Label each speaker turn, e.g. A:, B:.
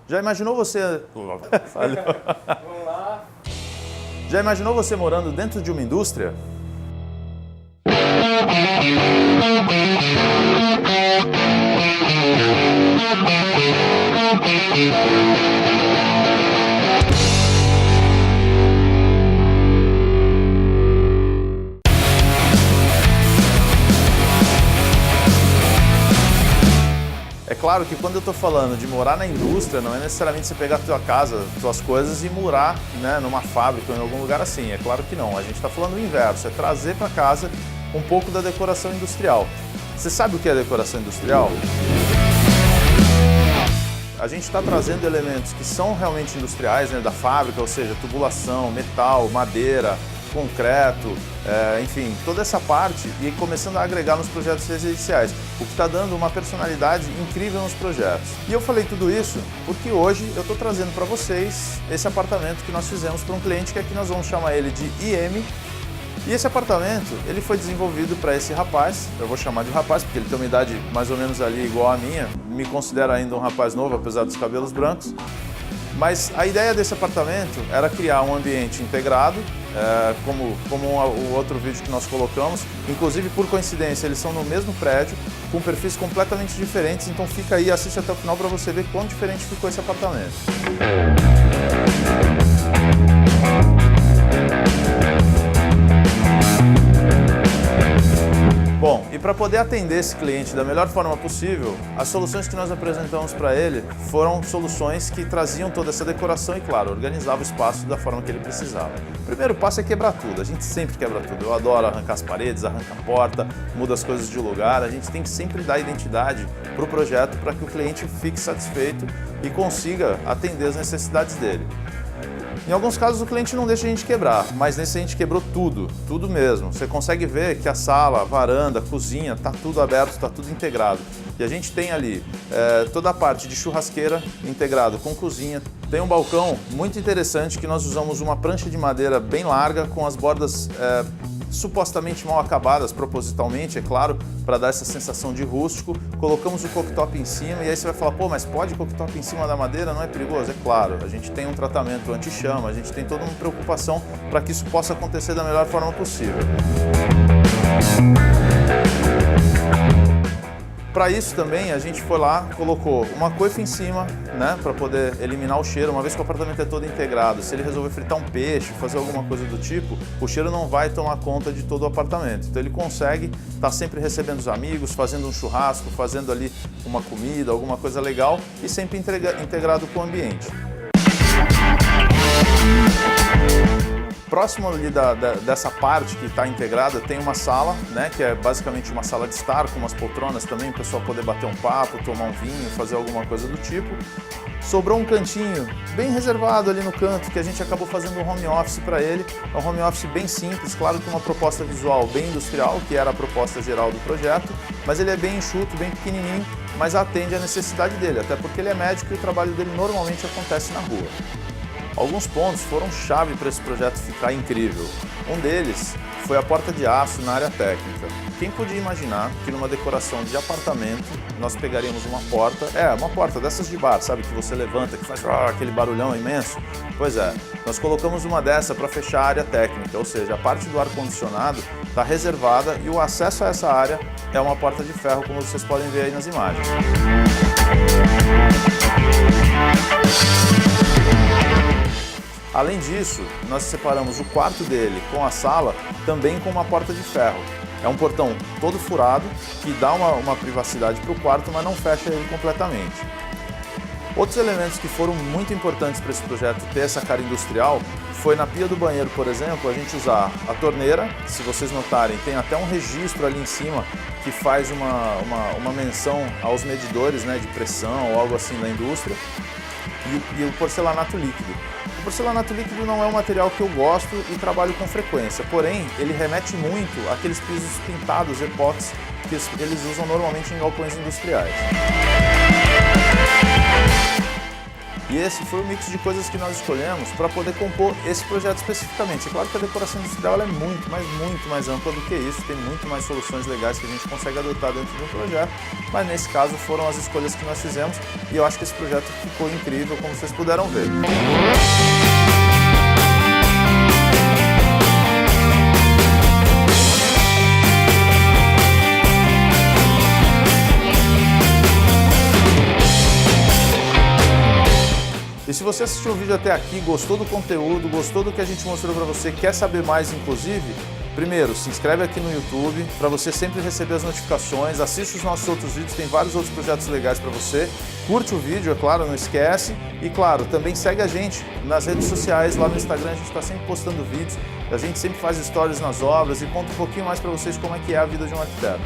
A: Já imaginou você... Falhou.
B: Vamos lá.
A: Já imaginou você morando dentro de uma indústria? É claro que quando eu estou falando de morar na indústria, não é necessariamente você pegar a tua casa, suas coisas e morar, né, numa fábrica ou em algum lugar assim. É claro que não. A gente está falando o inverso, é trazer para casa um pouco da decoração industrial. Você sabe o que é decoração industrial? A gente está trazendo elementos que são realmente industriais, né, da fábrica, ou seja, tubulação, metal, madeira, concreto, enfim, toda essa parte e começando a agregar nos projetos residenciais, o que está dando uma personalidade incrível nos projetos. E eu falei tudo isso porque hoje eu estou trazendo para vocês esse apartamento que nós fizemos para um cliente que aqui nós vamos chamar ele de IM. E esse apartamento, ele foi desenvolvido para esse rapaz, eu vou chamar de rapaz porque ele tem uma idade mais ou menos ali igual à minha, me considero ainda um rapaz novo, apesar dos cabelos brancos. Mas a ideia desse apartamento era criar um ambiente integrado, como o outro vídeo que nós colocamos. Inclusive, por coincidência, eles são no mesmo prédio, com perfis completamente diferentes, então fica aí, assiste até o final para você ver quão diferente ficou esse apartamento. Bom, e para poder atender esse cliente da melhor forma possível, as soluções que nós apresentamos para ele foram soluções que traziam toda essa decoração e, claro, organizavam o espaço da forma que ele precisava. O primeiro passo é quebrar tudo, a gente sempre quebra tudo. Eu adoro arrancar as paredes, arranca a porta, muda as coisas de lugar, a gente tem que sempre dar identidade para o projeto para que o cliente fique satisfeito e consiga atender as necessidades dele. Em alguns casos o cliente não deixa a gente quebrar, mas nesse a gente quebrou tudo, tudo mesmo. Você consegue ver que a sala, a varanda, a cozinha, está tudo aberto, está tudo integrado. E a gente tem ali toda a parte de churrasqueira integrado com cozinha. Tem um balcão muito interessante que nós usamos uma prancha de madeira bem larga com as bordas supostamente mal acabadas, propositalmente, é claro, para dar essa sensação de rústico. Colocamos o cooktop em cima e aí você vai falar, pô, mas pode cooktop em cima da madeira? Não é perigoso? É claro, a gente tem um tratamento anti-chama, a gente tem toda uma preocupação para que isso possa acontecer da melhor forma possível. Para isso também a gente foi lá, colocou uma coifa em cima, né, para poder eliminar o cheiro. Uma vez que o apartamento é todo integrado, se ele resolver fritar um peixe, fazer alguma coisa do tipo, o cheiro não vai tomar conta de todo o apartamento. Então ele consegue estar sempre recebendo os amigos, fazendo um churrasco, fazendo ali uma comida, alguma coisa legal e sempre integrado com o ambiente. Próximo ali dessa parte que está integrada tem uma sala, né, que é basicamente uma sala de estar, com umas poltronas também, para o pessoal poder bater um papo, tomar um vinho, fazer alguma coisa do tipo. Sobrou um cantinho bem reservado ali no canto, que a gente acabou fazendo um home office para ele. É um home office bem simples, claro que uma proposta visual bem industrial, que era a proposta geral do projeto, mas ele é bem enxuto, bem pequenininho, mas atende à necessidade dele, até porque ele é médico e o trabalho dele normalmente acontece na rua. Alguns pontos foram chave para esse projeto ficar incrível. Um deles foi a porta de aço na área técnica. Quem podia imaginar que numa decoração de apartamento nós pegaríamos uma porta dessas de bar, sabe, que você levanta, que faz aquele barulhão imenso? Pois é, nós colocamos uma dessa para fechar a área técnica, ou seja, a parte do ar-condicionado está reservada e o acesso a essa área é uma porta de ferro, como vocês podem ver aí nas imagens. Além disso, nós separamos o quarto dele com a sala também com uma porta de ferro. É um portão todo furado que dá uma privacidade para o quarto, mas não fecha ele completamente. Outros elementos que foram muito importantes para esse projeto ter essa cara industrial foi na pia do banheiro, por exemplo, a gente usar a torneira. Se vocês notarem, tem até um registro ali em cima que faz uma menção aos medidores, né, de pressão ou algo assim da indústria. E o porcelanato líquido. O porcelanato líquido não é um material que eu gosto e trabalho com frequência, porém ele remete muito àqueles pisos pintados, epóxi, que eles usam normalmente em galpões industriais. E esse foi o mix de coisas que nós escolhemos para poder compor esse projeto especificamente. É claro que a decoração industrial ela é muito mais ampla do que isso, tem muito mais soluções legais que a gente consegue adotar dentro do projeto, mas nesse caso foram as escolhas que nós fizemos e eu acho que esse projeto ficou incrível, como vocês puderam ver. E se você assistiu o vídeo até aqui, gostou do conteúdo, gostou do que a gente mostrou para você, quer saber mais inclusive, primeiro, se inscreve aqui no YouTube para você sempre receber as notificações, assiste os nossos outros vídeos, tem vários outros projetos legais para você, curte o vídeo, é claro, não esquece, e claro, também segue a gente nas redes sociais, lá no Instagram a gente está sempre postando vídeos, a gente sempre faz stories nas obras e conta um pouquinho mais para vocês como é que é a vida de um arquiteto.